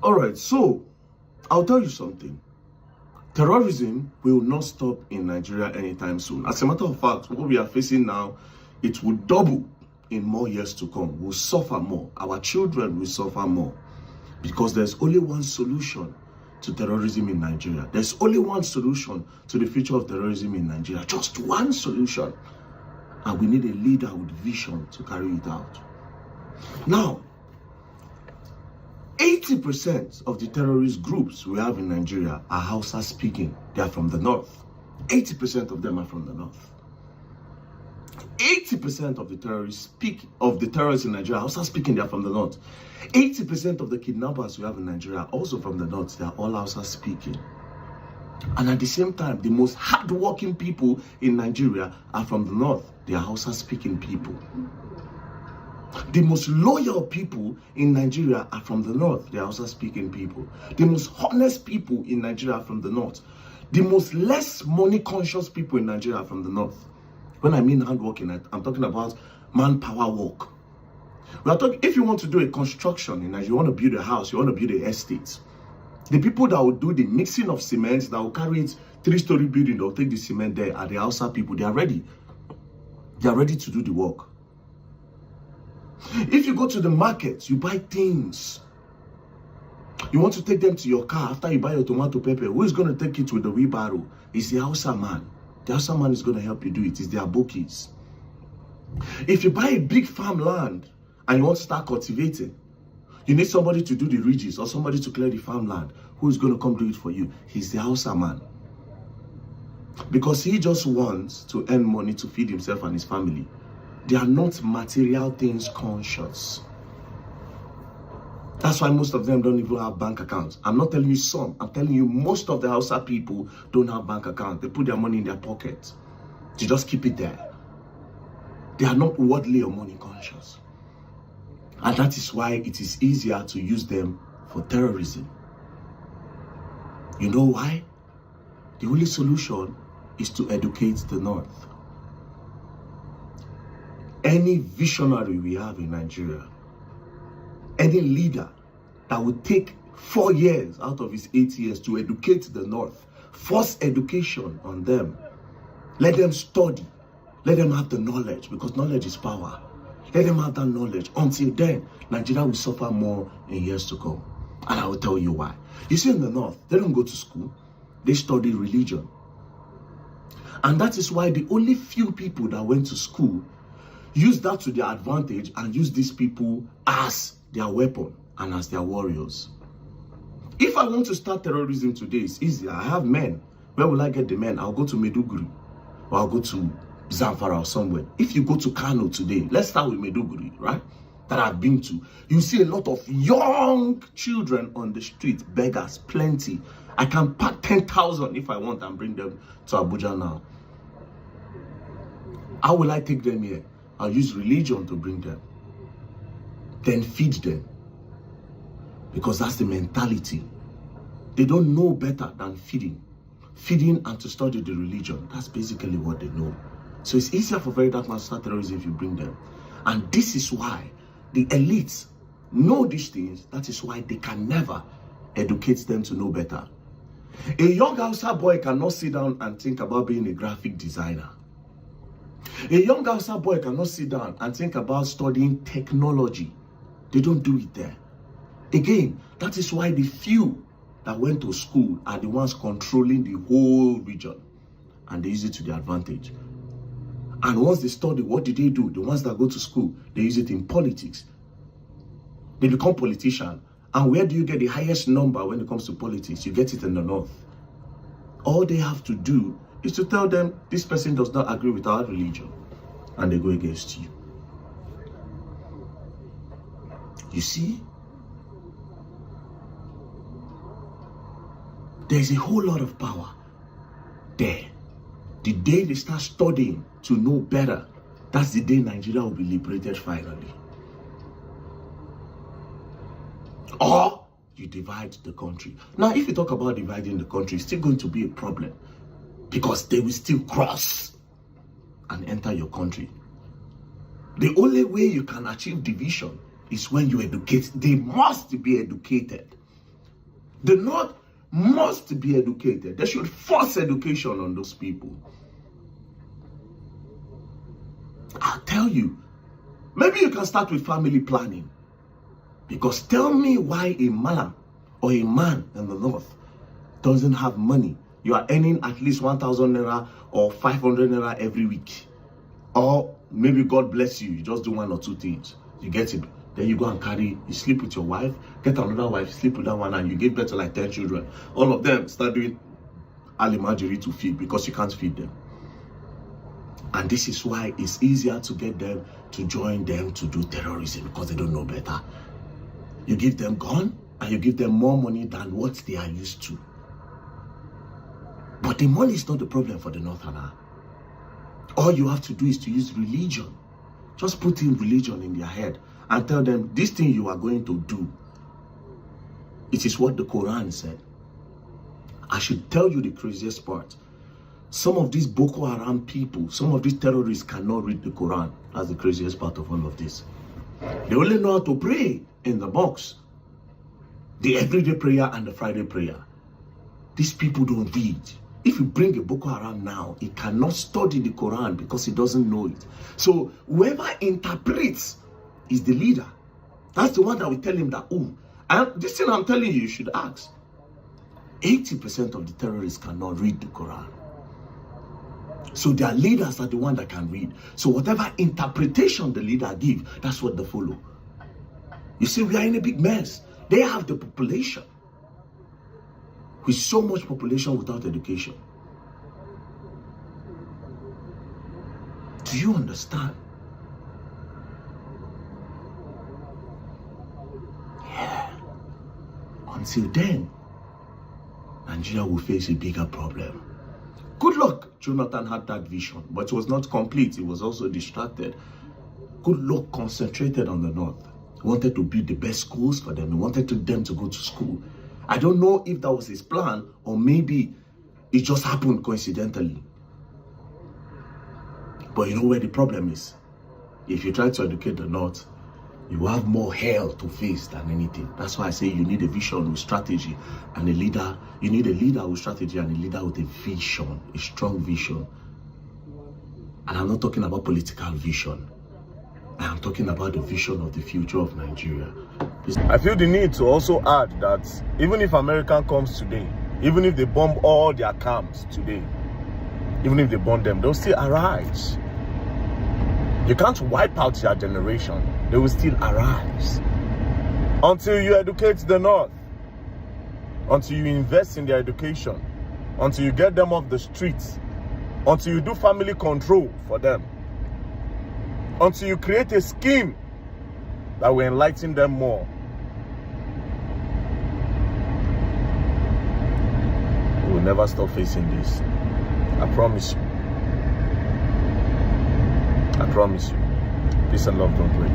All right, so I'll tell you something. Terrorism will not stop in Nigeria anytime soon. As a matter of fact, what we are facing now, it will double in more years to come. We'll suffer more. Our children will suffer more. Because there's only one solution to terrorism in Nigeria. There's only one solution to the future of terrorism in Nigeria. Just one solution. And we need a leader with vision to carry it out. Now, 80% of the terrorist groups we have in Nigeria are Hausa speaking. They are from the north. 80% of them are from the north. 80% of the terrorists in Nigeria are Hausa speaking. They are from the north. 80% of the kidnappers we have in Nigeria are also from the north. They are all Hausa speaking. And at the same time, the most hardworking people in Nigeria are from the north. They are Hausa speaking people. The most loyal people in Nigeria are from the north. They are also speaking people. The most honest people in Nigeria are from the north. The most less money conscious people in Nigeria are from the north. When I mean hardworking, I'm talking about manpower work. We are talking, if you want to do a construction in Nigeria, you want to build a house, you want to build an estate. The people that will do the mixing of cement, that will carry it 3-story building, they'll take the cement there, are the Hausa people. They are ready. They are ready to do the work. If you go to the market, you buy things. You want to take them to your car after you buy your tomato pepper. Who is going to take it with the wheelbarrow? It's the Hausa man. The Hausa man is going to help you do it. It's the abokis. If you buy a big farmland and you want to start cultivating, you need somebody to do the ridges or somebody to clear the farmland. Who is going to come do it for you? He's the Hausa man. Because he just wants to earn money to feed himself and his family. They are not material things conscious. That's why most of them don't even have bank accounts. I'm not telling you some. I'm telling you most of the Hausa people don't have bank accounts. They put their money in their pocket. They just keep it there. They are not worldly or money conscious. And that is why it is easier to use them for terrorism. You know why? The only solution is to educate the North. Any visionary we have in Nigeria, any leader that would take 4 years out of his 8 years to educate the North, force education on them, let them study, let them have the knowledge, because knowledge is power. Let them have that knowledge. Until then, Nigeria will suffer more in years to come. And I will tell you why. You see, in the North, they don't go to school. They study religion. And that is why the only few people that went to school use that to their advantage and use these people as their weapon and as their warriors. If I want to start terrorism today, it's easy. I have men. Where will I get the men? I'll go to Maiduguri or I'll go to Zamfara or somewhere. If you go to Kano today, let's start with Maiduguri, right? That I've been to. You see a lot of young children on the street, beggars, plenty. I can pack 10,000 if I want and bring them to Abuja now. How will I take them here? I'll use religion to bring them. Then feed them. Because that's the mentality. They don't know better than feeding. Feeding and to study the religion. That's basically what they know. So it's easier for very dark man to start terrorism if you bring them. And this is why the elites know these things. That is why they can never educate them to know better. A young Hausa boy cannot sit down and think about being a graphic designer. A young Hausa boy cannot sit down and think about studying technology. They don't do it there. Again, that is why the few that went to school are the ones controlling the whole region. And they use it to their advantage. And once they study, what do? The ones that go to school, they use it in politics. They become politicians. And where do you get the highest number when it comes to politics? You get it in the North. All they have to do is to tell them, this person does not agree with our religion. And they go against you. You see? There's a whole lot of power there. The day they start studying to know better, that's the day Nigeria will be liberated finally. Or you divide the country. Now, if you talk about dividing the country, it's still going to be a problem. Because they will still cross and enter your country. The only way you can achieve division is when you educate. They must be educated. The North must be educated. They should force education on those people. I'll tell you, maybe you can start with family planning. Because tell me why a man or a man in the North doesn't have money. You are earning at least 1,000 naira or 500 naira every week. Or maybe God bless you, you just do one or two things. You get it. Then you go and you sleep with your wife, get another wife, sleep with that one, and you give birth to like 10 children. All of them start doing alimajiri to feed because you can't feed them. And this is why it's easier to get them to join them to do terrorism, because they don't know better. You give them gun and you give them more money than what they are used to. But the money is not the problem for the Northerner. All you have to do is to use religion. Just put in religion in their head and tell them, this thing you are going to do, it is what the Quran said. I should tell you the craziest part. Some of these Boko Haram people, some of these terrorists cannot read the Quran. That's the craziest part of all of this. They only know how to pray in the box. The everyday prayer and the Friday prayer. These people don't read. If you bring a Boko Haram now, he cannot study the Quran because he doesn't know it. So whoever interprets is the leader. That's the one that will tell him that, oh, and this thing I'm telling you, you should ask. 80% of the terrorists cannot read the Quran. So their leaders are the one that can read. So whatever interpretation the leader gives, that's what they follow. You see, we are in a big mess. They have the population. With so much population without education. Do you understand? Yeah. Until then, Nigeria will face a bigger problem. Good luck. Jonathan had that vision, but it was not complete. He was also distracted. Good luck concentrated on the North. He wanted to build the best schools for them. He wanted them to go to school. I don't know if that was his plan or maybe it just happened coincidentally. But you know where the problem is? If you try to educate the North, you have more hell to face than anything. That's why I say you need a vision with strategy and a leader. You need a leader with strategy and a leader with a vision, a strong vision. And I'm not talking about political vision. I am talking about the vision of the future of Nigeria. I feel the need to also add that even if America comes today, even if they bomb all their camps today, even if they bomb them, they'll still arise. You can't wipe out your generation. They will still arise. Until you educate the North, until you invest in their education, until you get them off the streets, until you do family control for them, until you create a scheme that will enlighten them more. We will never stop facing this. I promise you. I promise you. Peace and love, don't break.